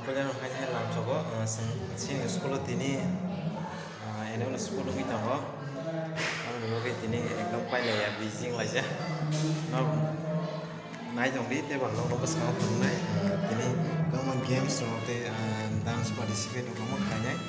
Pelajar hanya lam coba sini sekolah tini ini un sekolah kita kok dulu kayak tini ekdom pilih ya bising lah ya naik dong di tebal lo pas kamu pun naik tini kamu games lo te dance participate kamu kayaknya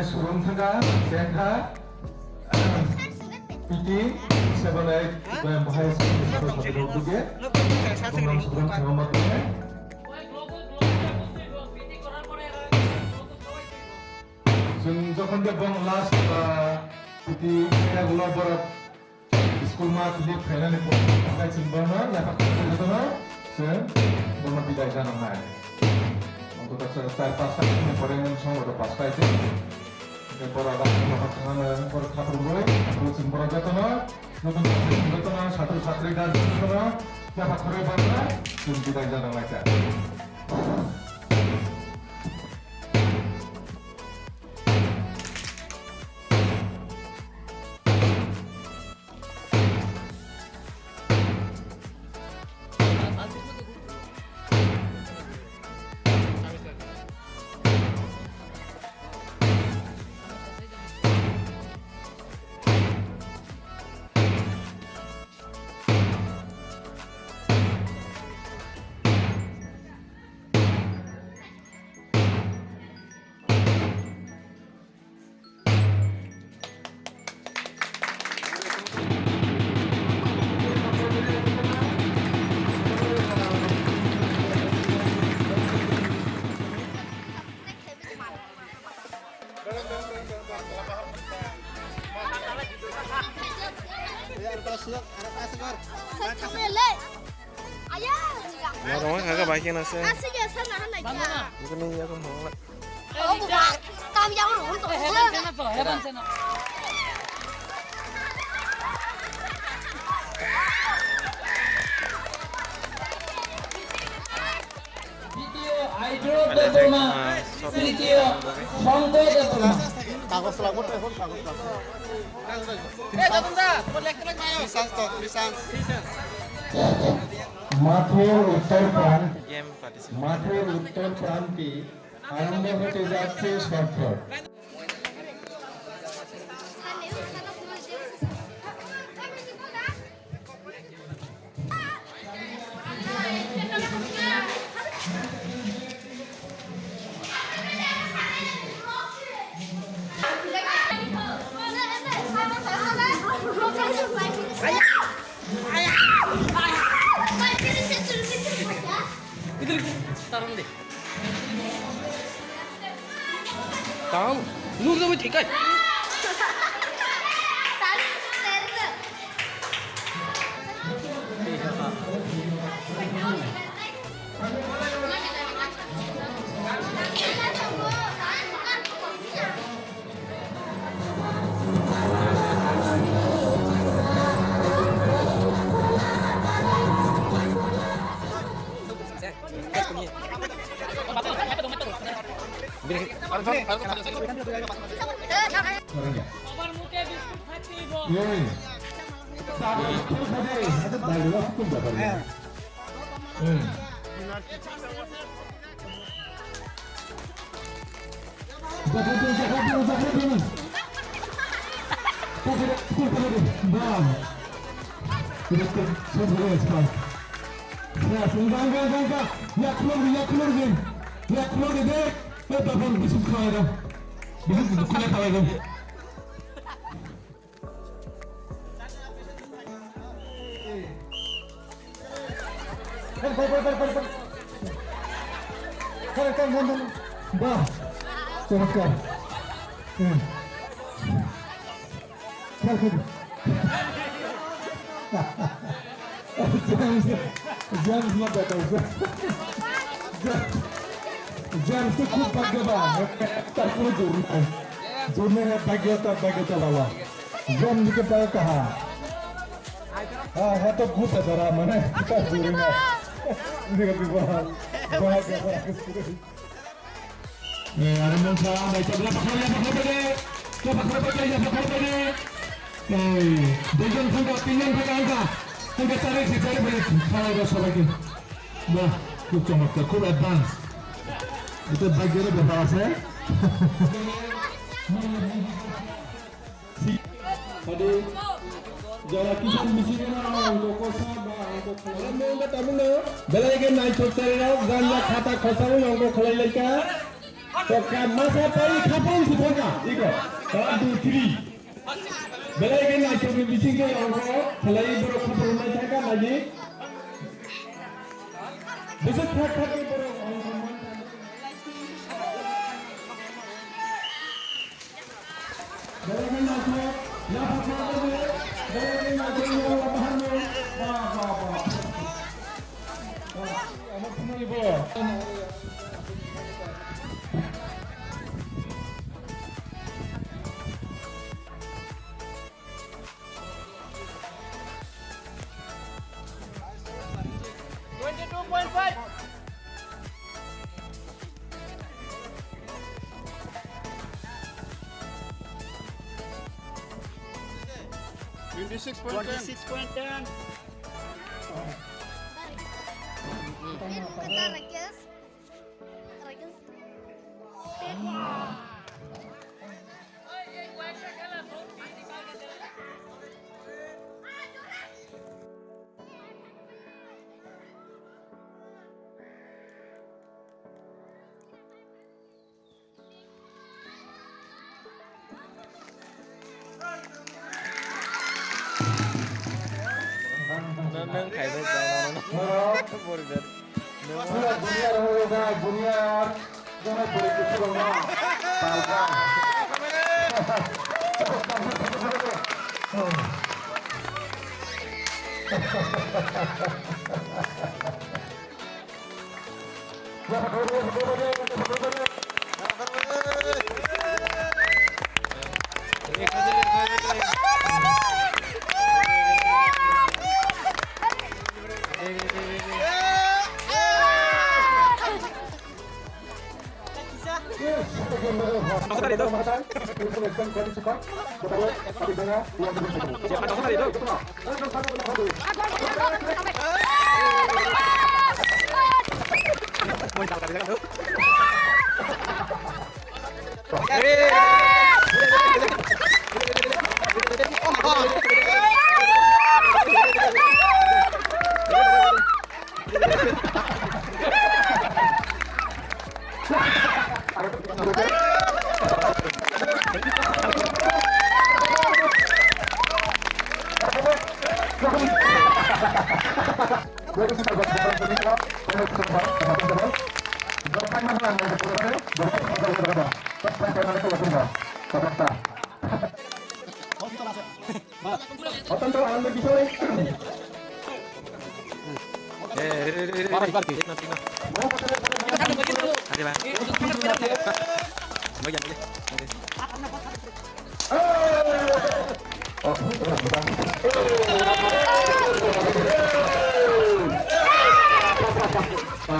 수렁타가 센타 PT 7-8 bahasa satu duge program sudah selamat ya যখন bang last PT saya gula berat school mat di final itu pakai sembana ya pakai sembana sen belum tidak jalan lagi untuk selesai pasal ini perengan semua udah pasal itu এরপর আবার মহাপ্রধান পর ঠাকুর বলে বলছেন বড় যতনা নতুন যতনা ছাত্রছাত্রীরা যতনা দেখা করে বাংলা তুমি বিদায় জানা লাগে Ngomong kagak baiknya nasi. Nasi ya sana hana ya. Bukan ini aku mau lah. Oh bukan. Kami yang untuk. Heran sana. দ্বিতীয় আইড্রো দেবনা তৃতীয় সংকট দেবনা কাগজ লাগবে তো এখন কাগজ লাগবে মাঠের উত্তর প্রান্ত Game participate. মাঠের উত্তর প্রান্তে আরম্ভ হতে যাচ্ছে শর্টফট তাও নূর যাবে ঠিক আছে সবার মুখে বিস্কুট খাচ্ছি এই তার খেয়ে খাবে এটা দাঁড়িয়ে খুব ব্যাপার Bam. enggak. Ya keluar game. Ya keluar deh. Telepon bisik kau itu. Bisik kulit kau itu. Kan. Bah. Cepat. James not that James तो खूब भाग्यवान tak perlu jurne है भाग्यता वाला James के पास कहा हाँ तो खूब है जरा मने kita jurne ini kan bahaya ada mangsa baik sebelah pakai দুজন সংখ্যা তিনজন থেকে আলগা সংখ্যা চারে বেড়ে খাওয়া সবাইকে বাহ খুব চমৎকার খুব অ্যাডভান্স এটা ভাগ্যের ব্যাপার আছে যারা কিষান মিছিল বেলাইকে নাই চোখচারিরাও গান্জা খাতা খসানো অঙ্ক খোলাই লাইকা তো মাসা পাই খাপন সুফনা ঠিক আছে 1 2 3 Belai kan nak coba bising ke orang selain berkumpul mereka lagi. Besok tak lagi berkumpul. Belai kan nak coba, nak apa ni? Belai kan nak coba lapahan ni. Bah. Amat semua ibu. Nang khai với cháu nó bồi biệt. Dunia रहेगा दुनिया और जहाँ बड़े कुछ होगा पालका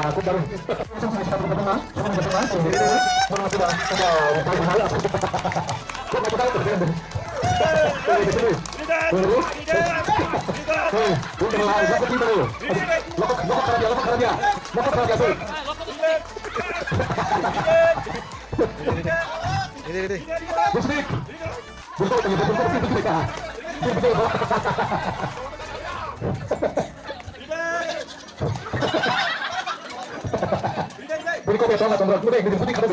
Aku baru Puri kau betul nggak tembak? Puri gede putih kau.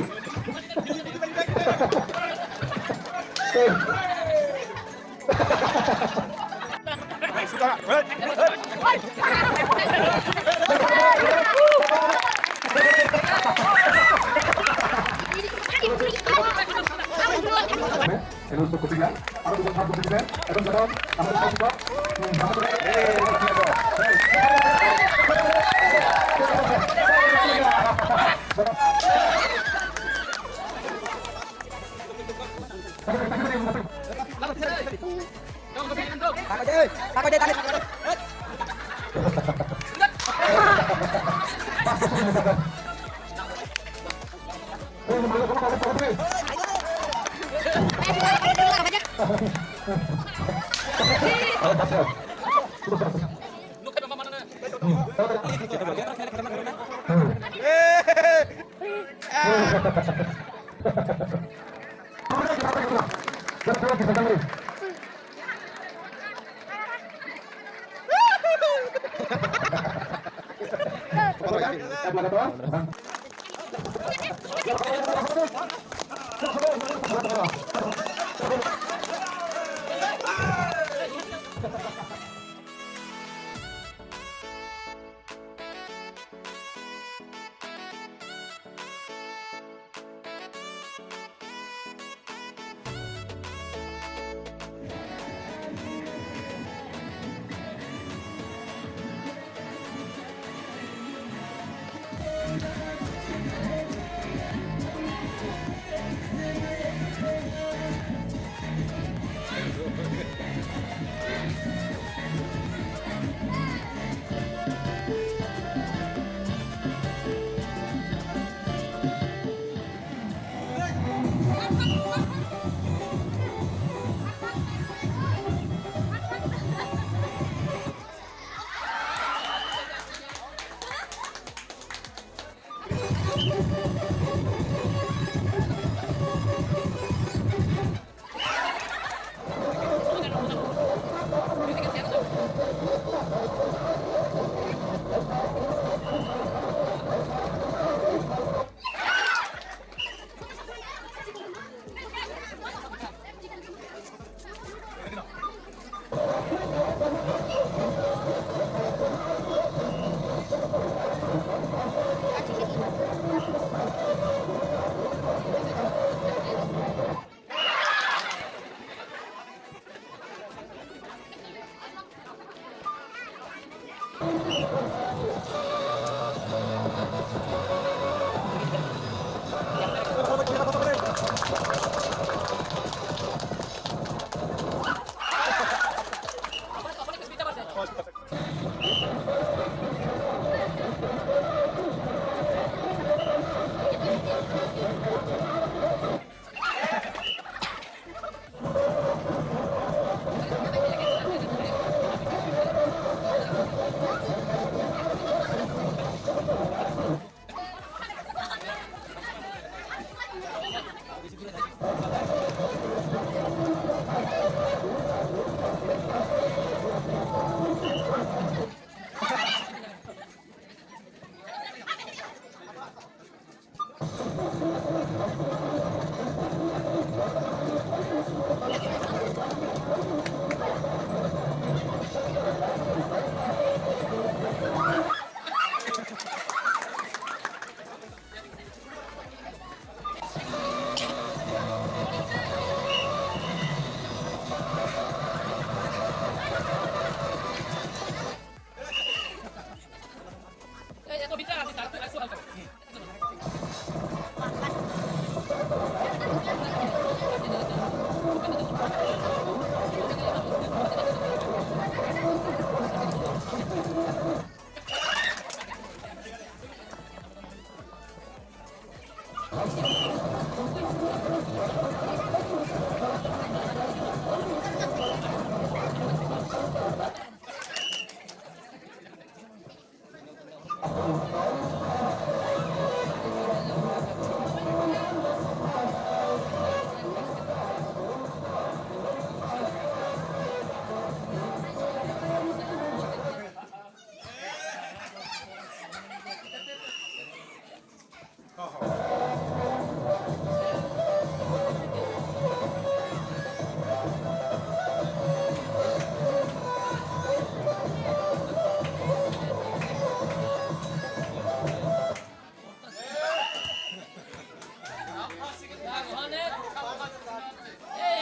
Ini untuk ketiga. Ada bukan satu ketiga. Ada berapa? Ada satu.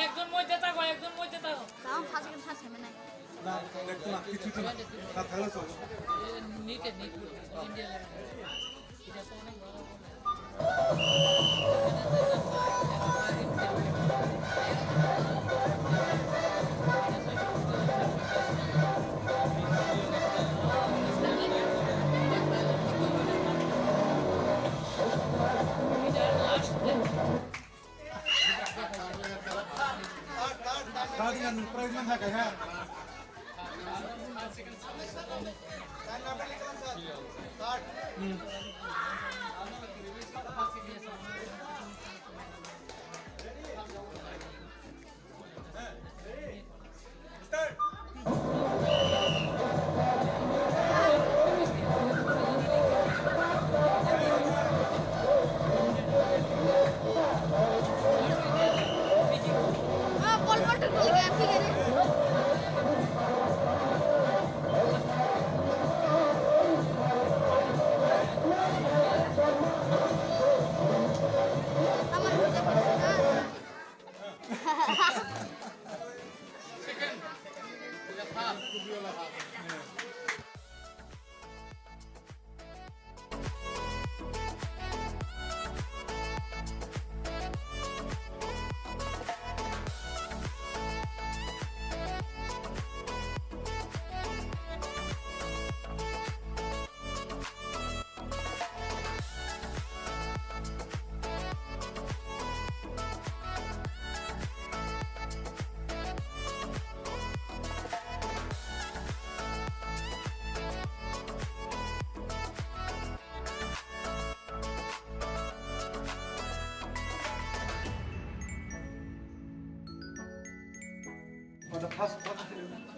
একজন মধ্যে থাকো একজন মধ্যে থাকো 나랑 사직은 다 재밌네. নিতে নিতে India Kalian preman ha kaya. Ball ball टूट गया ठीक है আমার বুঝতে পারছি না Pada pas